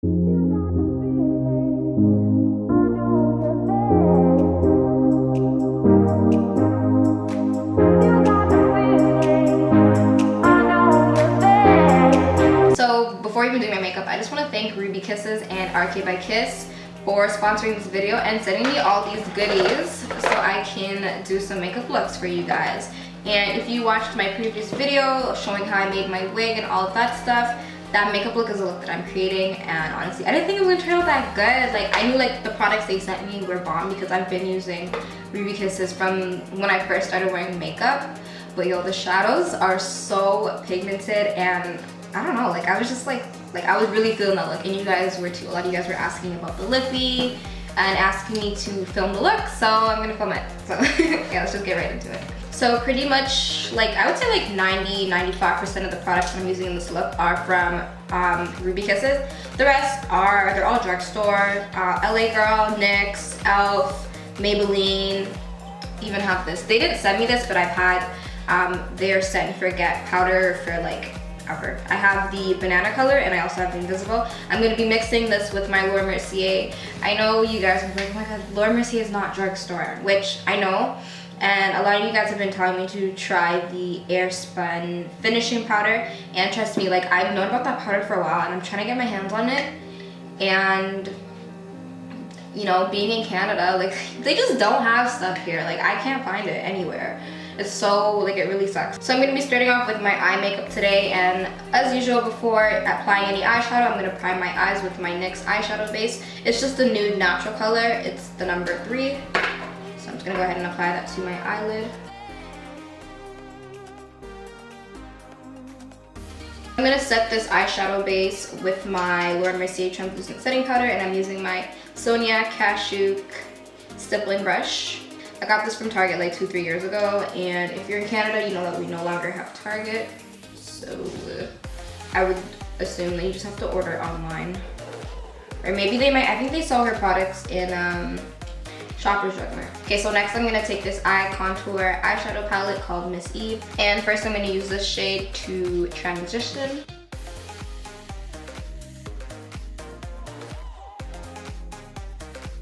So before even doing my makeup, I just want to thank Ruby Kisses and RK by Kiss for sponsoring this video and sending me all these goodies so I can do some makeup looks for you guys. And if you watched my previous video showing how I made my wig and all of that stuff, that makeup look is a look that I'm creating, and honestly I didn't think it was gonna turn out that good. Like, I knew like the products they sent me were bomb because I've been using Ruby Kisses from when I first started wearing makeup. But yo, the shadows are so pigmented, and I don't know, like I was just like I was really feeling that look, and you guys were too. A lot of you guys were asking about the lippy and asking me to film the look, so I'm gonna film it. So yeah, let's just get right into it. So pretty much, like I would say like 90–95% of the products I'm using in this look are from Ruby Kisses. The rest are, they're all drugstore, LA Girl, NYX, ELF, Maybelline, even have this. They didn't send me this, but I've had their Set and Forget powder for like ever. I have the banana color and I also have the invisible. I'm going to be mixing this with my Laura Mercier. I know you guys are like, oh my god, Laura Mercier is not drugstore, which I know. And a lot of you guys have been telling me to try the Airspun finishing powder. And trust me, like I've known about that powder for a while and I'm trying to get my hands on it. And you know, being in Canada, like they just don't have stuff here. Like I can't find it anywhere. It's so, like it really sucks. So I'm going to be starting off with my eye makeup today, and as usual before applying any eyeshadow, I'm going to prime my eyes with my NYX eyeshadow base. It's just a nude natural color. It's the number 3. So I'm just going to go ahead and apply that to my eyelid. I'm going to set this eyeshadow base with my Laura Mercier translucent setting powder, and I'm using my Sonia Kashuk stippling brush. I got this from Target like 2–3 years ago, and if you're in Canada, you know that we no longer have Target, so I would assume that you just have to order online. Or maybe they might, I think they sell her products in Shoppers Drug Mart. Okay, so next I'm gonna take this eye contour eyeshadow palette called Miss Eve, and first I'm gonna use this shade to transition.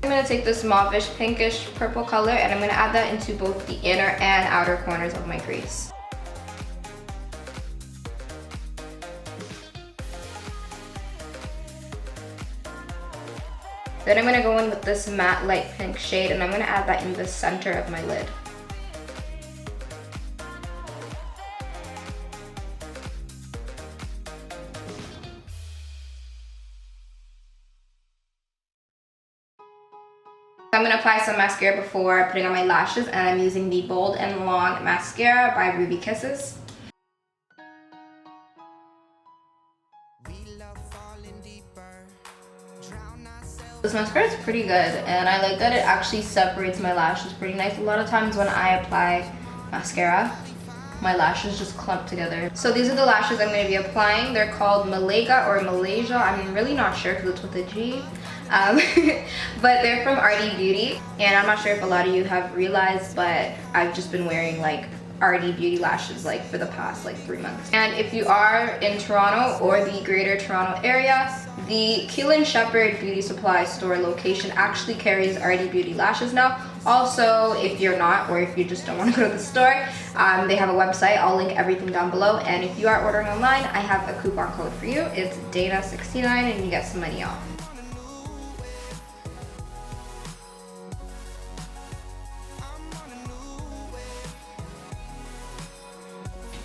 I'm going to take this mauvish pinkish purple color and I'm going to add that into both the inner and outer corners of my crease. Then I'm going to go in with this matte light pink shade and I'm going to add that in the center of my lid. I'm going to apply some mascara before putting on my lashes, and I'm using the Bold and Long Mascara by Ruby Kisses. This mascara is pretty good, and I like that it actually separates my lashes pretty nice. A lot of times when I apply mascara, my lashes just clump together. So these are the lashes I'm going to be applying. They're called Malaga or Malaysia. I'm really not sure because it's with a G. But they're from RDBeauty, and I'm not sure if a lot of you have realized, but I've just been wearing like RDBeauty lashes like for the past like 3 months. And if you are in Toronto or the greater Toronto area, the Keele Sheppard beauty supply store location actually carries RDBeauty lashes now. Also, if you're not, or if you just don't want to go to the store, they have a website. I'll link everything down below, and if you are ordering online, I have a coupon code for you. It's Dana69 and you get some money off.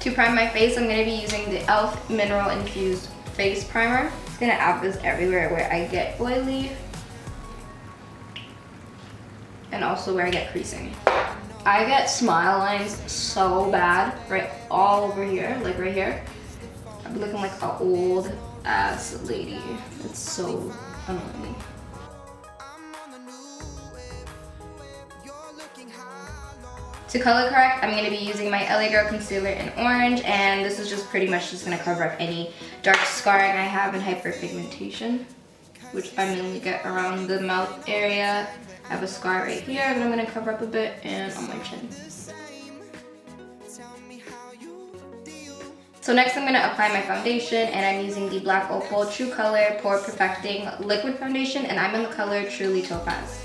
To prime my face, I'm going to be using the ELF Mineral Infused Face Primer. I'm just going to add this everywhere where I get oily and also where I get creasing. I get smile lines so bad, right all over here, like right here. I'm looking like an old ass lady. It's so annoying. To color correct, I'm going to be using my LA Girl concealer in orange, and this is just pretty much just going to cover up any dark scarring I have in hyperpigmentation, which I mainly get around the mouth area. I have a scar right here that I'm going to cover up a bit, and on my chin. So next I'm going to apply my foundation, and I'm using the Black Opal True Color Pore Perfecting Liquid Foundation, and I'm in the color Truly Topaz.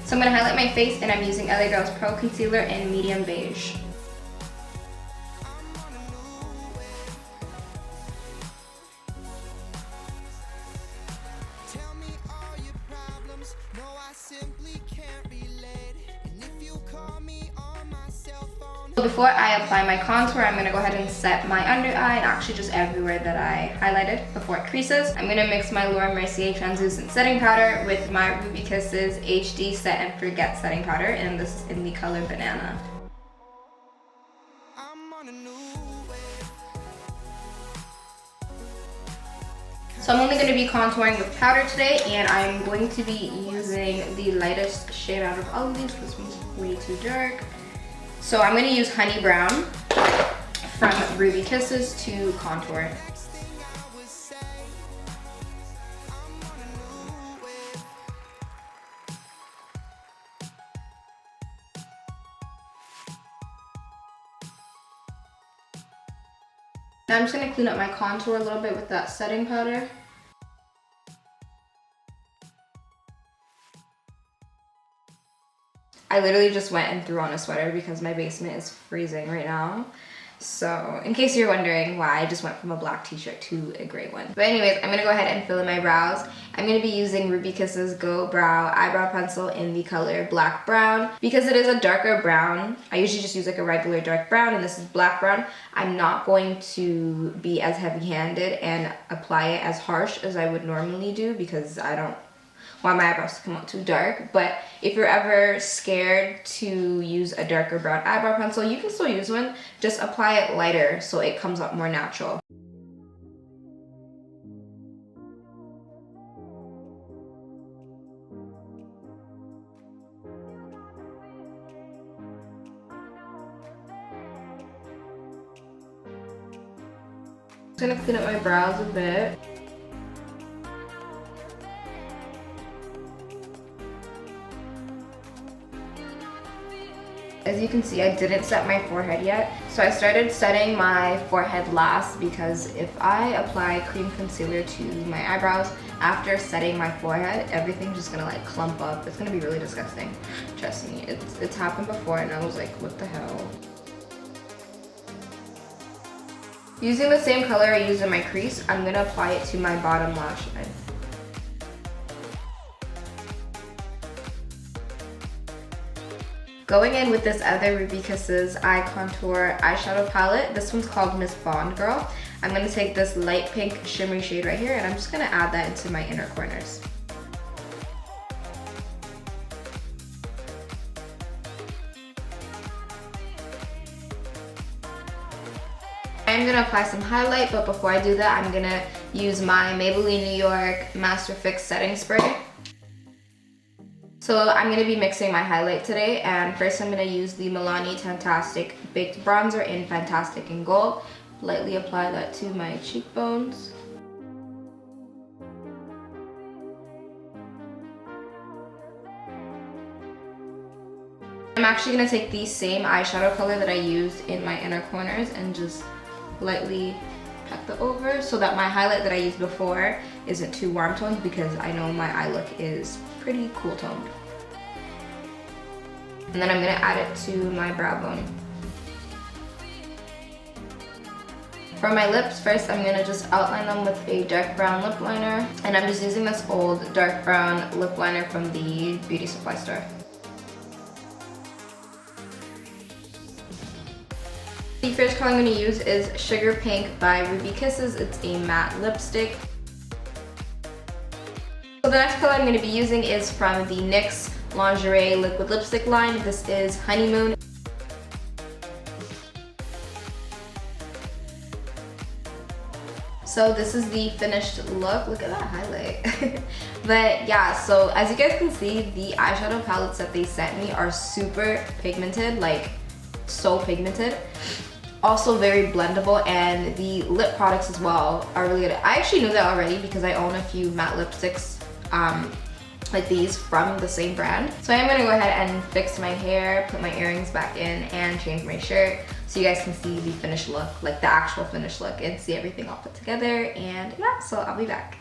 So I'm going to highlight my face, and I'm using LA Girl's Pro Concealer in Medium Beige. Before I apply my contour, I'm going to go ahead and set my under eye and actually just everywhere that I highlighted before it creases. I'm going to mix my Laura Mercier translucent setting powder with my Ruby Kisses HD Set and Forget setting powder, and this is in the color Banana. So I'm only going to be contouring with powder today, and I'm going to be using the lightest shade out of all of these. This one's way too dark. So I'm going to use Honey Brown from Ruby Kisses to contour. Now I'm just going to clean up my contour a little bit with that setting powder. I literally just went and threw on a sweater because my basement is freezing right now. So in case you're wondering why I just went from a black t-shirt to a gray one. But anyways, I'm gonna go ahead and fill in my brows. I'm gonna be using Ruby Kisses Go Brow Eyebrow Pencil in the color Black Brown. Because it is a darker brown, I usually just use like a regular dark brown, and this is black brown. I'm not going to be as heavy-handed and apply it as harsh as I would normally do because I don't want my eyebrows to come out too dark. But if you're ever scared to use a darker brown eyebrow pencil, you can still use one. Just apply it lighter so it comes up more natural. I'm just gonna clean up my brows a bit. As you can see, I didn't set my forehead yet. So I started setting my forehead last because if I apply cream concealer to my eyebrows after setting my forehead, everything's just gonna like clump up. It's gonna be really disgusting. Trust me, it's happened before and I was like, what the hell? Using the same color I used in my crease, I'm gonna apply it to my bottom lash line. Going in with this other Ruby Kisses Eye Contour eyeshadow palette. This one's called Miss Bond Girl. I'm going to take this light pink shimmery shade right here, and I'm just going to add that into my inner corners. I'm going to apply some highlight, but before I do that, I'm going to use my Maybelline New York Master Fix Setting Spray. So I'm going to be mixing my highlight today, and first I'm going to use the Milani Fantastic Baked Bronzer in Fantastic and Gold. Lightly apply that to my cheekbones. I'm actually going to take the same eyeshadow color that I used in my inner corners and just lightly pack that over so that my highlight that I used before isn't too warm toned, because I know my eye look is pretty cool toned. And then I'm going to add it to my brow bone. For my lips, first I'm going to just outline them with a dark brown lip liner, and I'm just using this old dark brown lip liner from the beauty supply store. The first color I'm going to use is Sugar Pink by Ruby Kisses. It's a matte lipstick. So the next color I'm going to be using is from the NYX Lingerie Liquid Lipstick line. This is Honeymoon. So this is the finished look. Look at that highlight. But yeah, so as you guys can see, the eyeshadow palettes that they sent me are super pigmented, like so pigmented. Also very blendable, and the lip products as well are really good. I actually knew that already because I own a few matte lipsticks like these from the same brand. So I'm gonna go ahead and fix my hair, put my earrings back in, and change my shirt so you guys can see the finished look, like the actual finished look, and see everything all put together. And yeah, so I'll be back.